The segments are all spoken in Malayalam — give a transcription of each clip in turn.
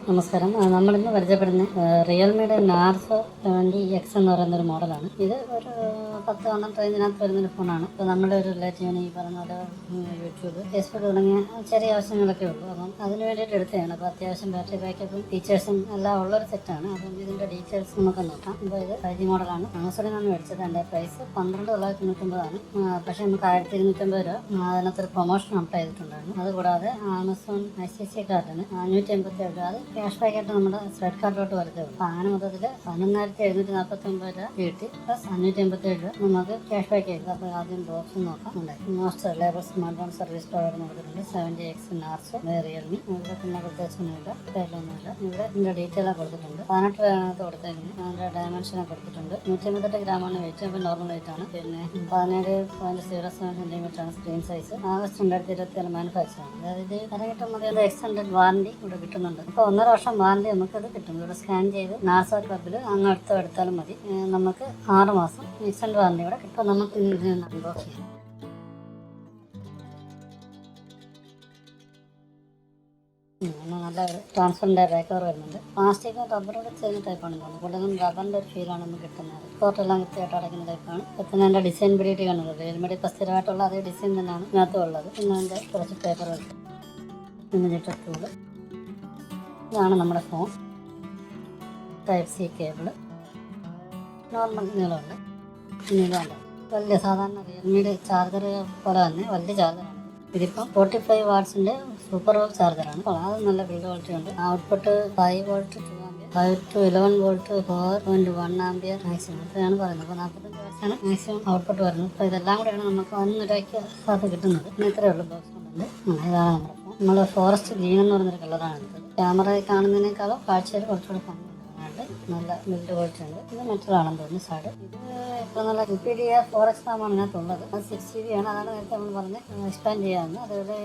നമസ്കാരം. നമ്മളിന്ന് പരിചയപ്പെടുന്ന റിയൽമിയുടെ നാർസോ 70X എന്ന് പറയുന്നൊരു മോഡലാണ്. ഇത് ഒരു 10-12 റേഞ്ചിനകത്ത് വരുന്നൊരു ഫോണാണ്. ഇപ്പോൾ നമ്മുടെ ഒരു റിലേറ്റീവിന് ഈ പറഞ്ഞ പോലെ യൂട്യൂബ്, ഫേസ്ബുക്ക് തുടങ്ങിയ ചെറിയ ആവശ്യങ്ങളൊക്കെ ഉള്ളൂ. അപ്പം അതിന് വേണ്ടിയിട്ട് എടുത്തതാണ്. അപ്പോൾ അത്യാവശ്യം ബാറ്ററി ബാക്കപ്പും ഫീച്ചേഴ്സും എല്ലാം ഉള്ളൊരു സെറ്റാണ്. അപ്പം ഇതിൻ്റെ ഡീറ്റെയിൽസ് നമുക്ക് നോക്കാം. ഇപ്പോൾ ഇത് 5G മോഡലാണ്. ആമസോണിൽ നിന്നാണ് മേടിച്ചത്. എൻ്റെ പ്രൈസ് 12,990 പക്ഷേ നമുക്ക് 1,250 രൂപ അതിനകത്തൊരു പ്രൊമോഷൻ അപ്ലൈ ചെയ്തിട്ടുണ്ടായിരുന്നു. അതുകൂടാതെ ആമസോൺ ICICI കാർഡിന് 587 രൂപ അത് ക്യാഷ് ബാക്കായിട്ട് നമ്മുടെ ക്രെഡിറ്റ് കാർഡിലോട്ട് വരുത്തേ ഉള്ളൂ. അപ്പോൾ അങ്ങനെ മൊത്തത്തിൽ 11,749 രൂപ കിട്ടി പ്ലസ് 587 രൂപ നമുക്ക് ക്യാഷ് ബാക്ക് ചെയ്തു. അപ്പോൾ ആദ്യം ബോക്സ് നോക്കാം. Most reliable smart phone service provider കൊടുത്തിട്ടുണ്ട്. 70X Narzo Realme. ഇവിടെ പിന്നെ പ്രത്യേകിച്ചൊന്നുമില്ല, പേരിലൊന്നുമില്ല. ഇവിടെ ഇതിൻ്റെ ഡീറ്റെയിലാണ് കൊടുത്തിട്ടുണ്ട്. 18 രൂപ കൊടുത്തേക്കുന്നത്. അതിൻ്റെ ഡയമെൻഷനെ കൊടുത്തിട്ടുണ്ട്. 158 ഗ്രാമാണ് വെയിറ്റ്. അപ്പോൾ നോർമൽ വെയിറ്റ് ആണ്. പിന്നെ 17.07 സെൻറ്റിമീറ്റർ ആണ് സ്ക്രീൻ സൈസ്. ആഗസ്റ്റ് 2024 മാനുഫാക്ചർ ആണ്. അതായത് ഇത് ഇറങ്ങിയിട്ട് മതി. അത് എക്സ്റ്റൻഡഡ് വാറണ്ടി ഇവിടെ കിട്ടുന്നുണ്ട്. അപ്പോൾ 1.5 വർഷം വാറണ്ടി നമുക്കത് കിട്ടും. ഇവിടെ സ്കാൻ ചെയ്ത് നാർസോ ക്ലബിൽ അങ്ങ് എടുത്താലും മതി. നമുക്ക് 6 മാസം എക്സ്റ്റൻഡ് വാറണ്ടി ഇവിടെ കിട്ടും. നമുക്ക് അൺബോക്സ് ചെയ്യാം. നല്ല ഒരു ട്രാൻസ്പെറൻ്റ് ബാക്ക് കവർ വരുന്നുണ്ട്. പ്ലാസ്റ്റിക് റബ്ബറോട് ചെയ്യുന്ന ടൈപ്പാണ് തോന്നുന്നത്. കൂടുതലും റബ്ബറിൻ്റെ ഒരു ഫീലാണ് നമുക്ക് കിട്ടുന്നത്. പോർട്ടെല്ലാം കൃത്യമായിട്ട് അടയ്ക്കുന്ന ടൈപ്പാണ്. പിന്നെ അതിൻ്റെ ഡിസൈൻ പിടിയിട്ട് കാണുന്നത് റിയൽമിയുടെ ഇപ്പോൾ സ്ഥിരമായിട്ടുള്ള അതേ ഡിസൈൻ തന്നെയാണ് ഇതിനകത്തും ഉള്ളത്. പിന്നെ അതിൻ്റെ കുറച്ച് പേപ്പർ വെച്ച് ഇമേജ് ടൂള്. ഇതാണ് നമ്മുടെ ഫോൺ. Type-C കേബിള്, നോർമൽ നീളമുണ്ട്. നീളമുണ്ട് വലിയ സാധാരണ റിയൽമിയുടെ ചാർജർ പോലെ തന്നെ വലിയ ചാർജറാണ്. ഇതിപ്പം 45 വാട്ട്സിൻ്റെ സൂപ്പർ വോൾട്ട് ചാർജറാണ്. അത് നല്ല ബിൽഡ് ക്വാളിറ്റി ഉണ്ട്. Output 5 volt 2 ampere, 5 to 11 volt 4.1 ampere maximum. ഇത്രയാണ് പറയുന്നത്. അപ്പോൾ 45 വാട്ട്സാണ് മാക്സിമം ഔട്ട്പുട്ട് വരുന്നത്. അപ്പോൾ ഇതെല്ലാം കൂടെയാണ് നമുക്ക് 1 രൂപയ്ക്ക് സാധനം കിട്ടുന്നത്. പിന്നെ ഇത്രയേ ഉള്ളൂ ബോക്സ് കൊണ്ടുണ്ട്. ഇതാണ് നമ്മുടെ ഫോൺ. നമ്മൾ ഫോറസ്റ്റ് ഗ്രീൻ എന്ന് പറഞ്ഞൊരു കളറാണ് എടുത്തത്. ക്യാമറയിൽ കാണുന്നതിനേക്കാളും കാഴ്ചയിൽ കുറച്ചുകൂടെ ഭംഗിയുണ്ട്. നല്ല ബിൽഡ് ക്വാളിറ്റി ഉണ്ട്. ഇത് മെറ്റലാണെന്ന് തോന്നുന്നു സൈഡ്. ഇത് ഇപ്പോൾ നല്ല UPDR 4X റാമാണ് ഇതിനകത്തുള്ളത്. അത് 6GB ആണ്. അതാണ് നേരത്തെ നമ്മൾ പറഞ്ഞ് എക്സ്പാൻഡ് ചെയ്യാമെന്ന്. അതുപോലെ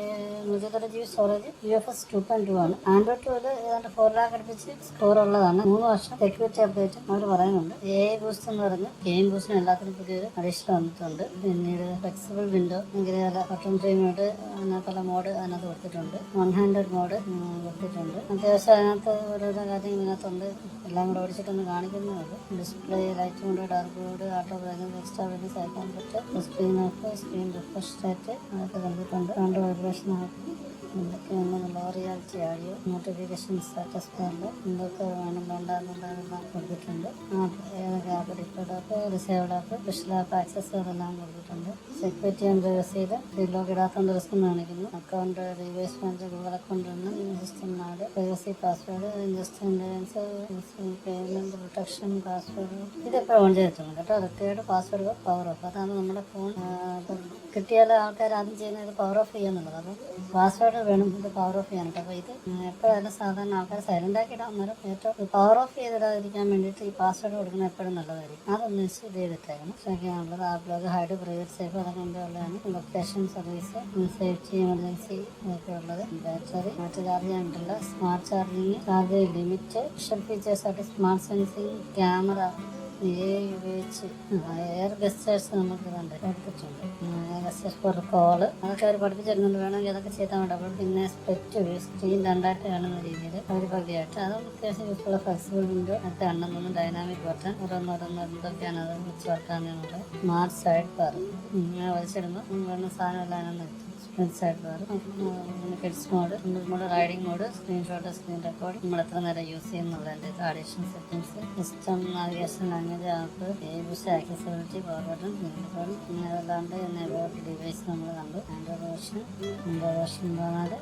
128GB സ്റ്റോറേജ്, UFS 2.2 ആണ്. ആൻഡ്രോയിഡ് 2 ഏതാണ്ട് 4 lakh അടുപ്പിച്ച് സ്കോർ ഉള്ളതാണ്. 3 വർഷം സെക്യൂരിറ്റി അപ്ഡേറ്റ് അവർ പറയുന്നുണ്ട്. AI ബൂസ്റ്റ് എന്ന് പറഞ്ഞ് ഗെയിം ബൂസ്റ്റിന് എല്ലാത്തിനും പുതിയൊരു അഡീഷൻ വന്നിട്ടുണ്ട്. പിന്നീട് ഫ്ലെക്സിബിൾ വിൻഡോ, ഇങ്ങനെ ബട്ടൺ ഫ്രീ മോഡ്, അതിനകത്തുള്ള മോഡ് അതിനകത്ത് കൊടുത്തിട്ടുണ്ട്. 1 ഹാൻഡഡ് മോഡ് കൊടുത്തിട്ടുണ്ട്. അത്യാവശ്യം അതിനകത്ത് ഓരോരോ കാര്യങ്ങൾ ഇതിനകത്തുണ്ട്. എല്ലാം കൂടെ ഓടിച്ചിട്ടൊന്ന് കാണിക്കുന്നുണ്ട്. Display, light mode, dark mode, auto brightness, extra brightness, icon set, screen off, screen refresh set അതൊക്കെ കണ്ടിട്ടുണ്ട്. സൗണ്ട് വൈബ്രേഷൻ ആക്കി എന്തൊക്കെയാണ് low reality audio, notification status ബാറിൽ എന്തൊക്കെ വേണമെന്നുണ്ടാകുന്നുണ്ടാകുന്ന കൊടുത്തിട്ടുണ്ട്. ഏതൊക്കെ ആപ്പ് ഡിപ്ലോഡ് app, reserved app, special app access എല്ലാം കൊടുത്തിട്ടുണ്ട്. സെക്യൂരിറ്റി ആൻഡ് പ്രൈവസിയിൽ ലോക്ക് ഇടാത്തതുകൊണ്ട് റിസ്ക് കാണിക്കുന്നു. അക്കൗണ്ട് റിവേഴ്സ് മാനേജ്, ഗൂഗിൾ അക്കൗണ്ട് ഉണ്ട്, സിസ്റ്റം നാട്, പ്രൈവസി പാസ്വേഡ്, ഇൻജസ്റ്റ് ഇൻ്റലിജൻസ്, പേയ്മെൻറ്റ് പ്രൊട്ടക്ഷൻ, പാസ്വേഡ് ഇതൊക്കെ ഓൺ ചെയ്തിട്ടുണ്ട് കേട്ടോ. Retired password power of. അതാണ് നമ്മുടെ ഫോൺ കിട്ടിയാൽ ആൾക്കാർ ആദ്യം ചെയ്യുന്നത് പവർ ഓഫ് ചെയ്യാന്നുള്ളത്. അപ്പം പാസ്വേഡ് വേണം ഇത് പവർ ഓഫ് ചെയ്യാനായിട്ട്. അപ്പോൾ ഇത് എപ്പോഴായാലും സാധാരണ ആൾക്കാർ സൈലൻ്റ് ആക്കിയിടാൻ അന്നേരം ഏറ്റവും പവർ ഓഫ് ചെയ്തിടാതിരിക്കാൻ വേണ്ടിയിട്ട് ഈ പാസ്വേഡ് കൊടുക്കുന്നത് എപ്പോഴും നല്ലതായിരിക്കും. അതൊന്ന് ഇൻസ്റ്റാൾ ചെയ്തിട്ടേക്കണം. ശ്രദ്ധിക്കാനുള്ളത് app log, hide, private safe അതൊക്കെ മുമ്പേ ഉള്ളതാണ്. ലൊക്കേഷൻ സർവീസ്, സേഫ്റ്റി, എമർജൻസി ഒക്കെ ഉള്ളത്. ബാറ്ററി മറ്റു ചാർജ് ചെയ്യാനായിട്ടുള്ള smart charging, charge limit, special ഫീച്ചേഴ്സായിട്ട് സ്മാർട്ട് സെൻസിങ്, ക്യാമറ ഉപയോഗിച്ച് എയർ ഗസ്റ്റേഴ്സ് നമുക്ക് എടുത്തിട്ടുണ്ട്. ഗസ്റ്റേഴ്സ് ഫോർ കോള് അതൊക്കെ അവർ പഠിപ്പിച്ചിരുന്നുണ്ട്. വേണമെങ്കിൽ അതൊക്കെ ചെയ്താൽ മതി. അപ്പോൾ പിന്നെ സ്പെക്റ്റ് സ്ക്രീൻ 2 കാണുന്ന രീതിയിൽ അവർ പകുതിയായിട്ട് അതും അത്യാവശ്യം യൂസ്ഫുൾ. ഫ്ലെക്സിബിൾ വിൻഡോ അത് കാണുന്നൊന്നും ഡൈനാമിക് ബട്ടൺ ഓരോന്നോരോന്ന് എന്തൊക്കെയാണ് അത് വെച്ച് വർക്കാകുന്നത്. സ്മാർട്ട് സൈഡ് ബാർ വലിച്ചിടുമ്പോൾ വേണ്ട സാധനം എല്ലാം അതിനകത്ത് ഫ്രണ്ട് സൈഡ് ബാർ, പിന്നെ kids mode, mode, riding mode, screenshot, screen record, നമ്മൾ എത്ര നേരം യൂസ് ചെയ്യുന്നുള്ളതിൻ്റെ additional settings, system navigation, language, app, ഏബിസ്, ആക്സസിബിലിറ്റി, പവർ ബട്ടൺ, പിന്നെ അതല്ലാണ്ട് നെറ്റ്വർക്ക് ഡിവൈസ് നമ്മൾ കണ്ടു. Android version 14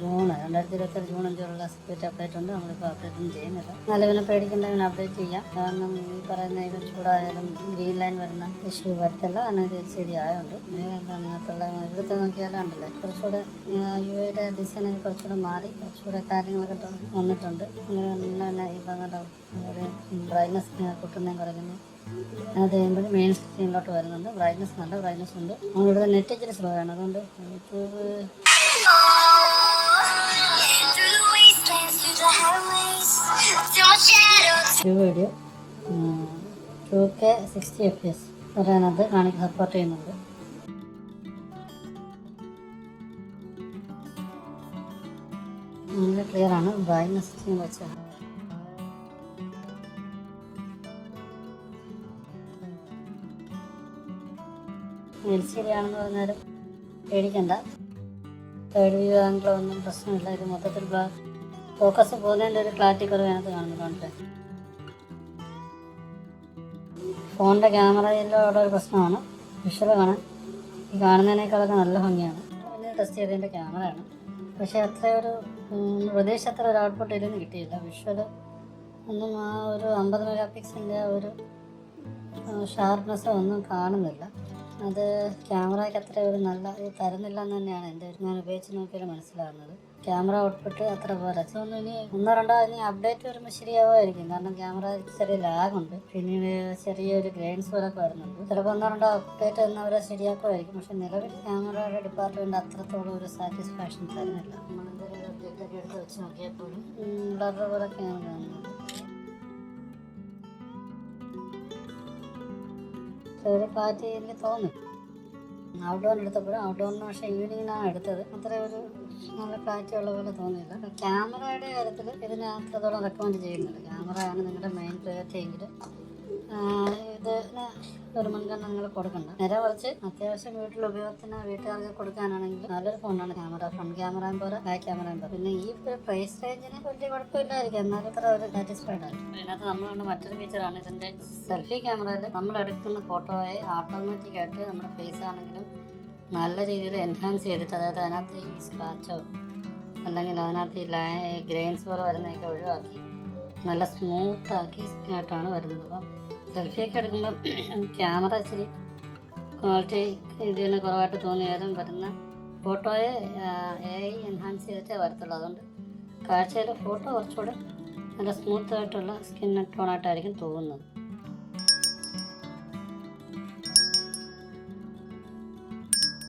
June 2023 June 5 security update ഉണ്ട്. നമ്മളിപ്പോൾ അപ്ഡേറ്റ് ഒന്നും ചെയ്യുന്നില്ല. നിലവിനെ പേടിക്കേണ്ടതിന് അപ്ഡേറ്റ് ചെയ്യാം. കാരണം ഈ പറയുന്ന ഇത് ചൂടായാലും ഗ്രീൻ ലൈൻ വരുന്ന ഇഷ്യൂ വരത്തില്ല. അതിനകത്ത് ശരിയായുണ്ട്. എന്താണ് ഇതിനകത്തുള്ള ഇവിടുത്തെ നോക്കിയാലും കുറച്ചുകൂടെ UIയുടെ ഡിസൈനൊക്കെ കുറച്ചുകൂടെ മാറി കുറച്ചുകൂടെ കാര്യങ്ങളൊക്കെ വന്നിട്ടുണ്ട്. പിന്നെ ഈ പറഞ്ഞ ബ്രൈറ്റ്നസ് കൂട്ടുന്നതും കുറയ്ക്കുന്നു. അത് കഴിയുമ്പോൾ മെയിൻ സ്ക്രീനിലോട്ട് വരുന്നുണ്ട്. ബ്രൈറ്റ്നസ് നല്ല ബ്രൈറ്റ്നസ് ഉണ്ട്. നമ്മളിവിടെ നെറ്റ് ഇച്ചിരി സ്ലോ ആണ്. അതുകൊണ്ട് വീഡിയോ 2K 60 FPS വരാനത് സപ്പോർട്ട് ചെയ്യുന്നുണ്ട്. നല്ല ക്ലിയർ ആണ്. ബ്രൈറ്റ്നസ് വെച്ചാൽ LCD ആണെന്ന് പറഞ്ഞാലും പേടിക്കണ്ട. തേർഡ് വ്യൂ ആംഗിളോ ഒന്നും പ്രശ്നമില്ല. ഇത് മൊത്തത്തിൽ ഫോക്കസ് പോകുന്നതിൻ്റെ ഒരു ക്ലാരിറ്റി കുറവ് അതിനകത്ത് കാണുന്നുണ്ട്. ഫോണിൻ്റെ ക്യാമറയിലോ ഉള്ള ഒരു പ്രശ്നമാണ്. വിഷ്വൽ കാണാൻ ഈ കാണുന്നതിനേക്കാളൊക്കെ നല്ല ഭംഗിയാണ്. പിന്നെ ടെസ്റ്റ് ചെയ്തതിൻ്റെ ക്യാമറയാണ്. പക്ഷേ അത്ര ഒരു പ്രതീക്ഷത്ര ഒരു ഔട്ട്പുട്ട് ഇതിൽ നിന്ന് കിട്ടിയില്ല. വിഷ്വൽ ഒന്നും ആ ഒരു 50 മെഗാ പിക്സലിൻ്റെ ഒരു ഷാർപ്നെസ്സോ ഒന്നും കാണുന്നില്ല. അത് ക്യാമറയ്ക്ക് അത്ര ഒരു നല്ല ഇത് തരുന്നില്ല എന്ന് തന്നെയാണ് ഞാൻ ഉപയോഗിച്ച് നോക്കിയാൽ മനസ്സിലാകുന്നത്. ക്യാമറ ഔട്ട്പുട്ട് അത്ര പോരാ. ഒന്ന് ഇനി 1-2 ഇനി അപ്ഡേറ്റ് വരുമ്പോൾ ശരിയാവുമായിരിക്കും. കാരണം ക്യാമറ ചെറിയ ലാഗുണ്ട്. പിന്നീട് ചെറിയൊരു ഗ്രെയിൻസ് പോലൊക്കെ വരുന്നുണ്ട്. ചിലപ്പോൾ 1-2 അപ്ഡേറ്റ് എന്നവരെ ശരിയാക്കുമായിരിക്കും. പക്ഷെ നിലവിൽ ക്യാമറയുടെ ഡിപ്പാർട്ട്മെൻറ്റ് അത്രത്തോളം ഒരു സാറ്റിസ്ഫാക്ഷൻ തരുന്നില്ല. നമ്മളെന്തൊരു അപ്ഡേറ്റൊക്കെ എടുത്ത് വെച്ച് നോക്കിയപ്പോഴും ബ്ലർ പോലൊക്കെയാണ് കാണുന്നത്. ഒരു ക്ലാരിറ്റി എനിക്ക് തോന്നി. ഔട്ട്ഡോറിന് എടുത്തപ്പോഴും ഔട്ട്ഡോറിന് പക്ഷേ ഈവനിങ്ങിനാണ് എടുത്തത്. അത്ര ഒരു നല്ല ക്ലാരിറ്റി ഉള്ള പോലെ തോന്നിയില്ല. ക്യാമറയുടെ കാര്യത്തിൽ ഇതിന് അത്രത്തോളം റെക്കമെൻഡ് ചെയ്യുന്നില്ല. ക്യാമറയാണ് നിങ്ങളുടെ മെയിൻ പ്രയോറിറ്റി എങ്കിൽ ഇതിന് ഒരു മുൻഗണന നിങ്ങൾ കൊടുക്കണ്ട. നേരെ കുറച്ച് അത്യാവശ്യം വീട്ടിൽ ഉപയോഗത്തിന് വീട്ടുകാർക്ക് കൊടുക്കാനാണെങ്കിൽ നല്ലൊരു ഫോണാണ് ക്യാമറ. ഫ്രണ്ട് ക്യാമറയും പോലെ ബാക്ക് ക്യാമറയും പോലെ. പിന്നെ ഈ പ്രൈസ് റേഞ്ചിന് വലിയ കുഴപ്പമില്ലായിരിക്കും. എന്നാലും ഇത്ര ഒരു സാറ്റിസ്ഫൈഡ് ആണ്. ഇതിനകത്ത് നമ്മളുണ്ട് മറ്റൊരു ഫീച്ചറാണ് ഇതിൻ്റെ സെൽഫി ക്യാമറയിൽ നമ്മൾ എടുക്കുന്ന ഫോട്ടോയെ ഓട്ടോമാറ്റിക്കായിട്ട് നമ്മുടെ ഫേസ് ആണെങ്കിലും നല്ല രീതിയിൽ എൻഹാൻസ് ചെയ്തിട്ട്, അതായത് അതിനകത്ത് ഈ സ്ക്രാച്ചോ അല്ലെങ്കിൽ അതിനകത്ത് ഈ ഗ്രെയിൻസ് പോലെ വരുന്നതൊക്കെ ഒഴിവാക്കി നല്ല സ്മൂത്താക്കി ആയിട്ടാണ് വരുന്നത്. അപ്പം സെൽഫിയൊക്കെ എടുക്കുമ്പോൾ ക്യാമറ ഇച്ചിരി ക്വാളിറ്റി ഇതിന് കുറവായിട്ട് തോന്നിയാലും വരുന്ന ഫോട്ടോയെ AI എൻഹാൻസ് ചെയ്തിട്ടേ വരത്തുള്ളൂ. അതുകൊണ്ട് കാഴ്ചയിൽ ഫോട്ടോ കുറച്ചുകൂടെ നല്ല സ്മൂത്തായിട്ടുള്ള സ്കിൻ ടോണായിട്ടായിരിക്കും തോന്നുന്നത്.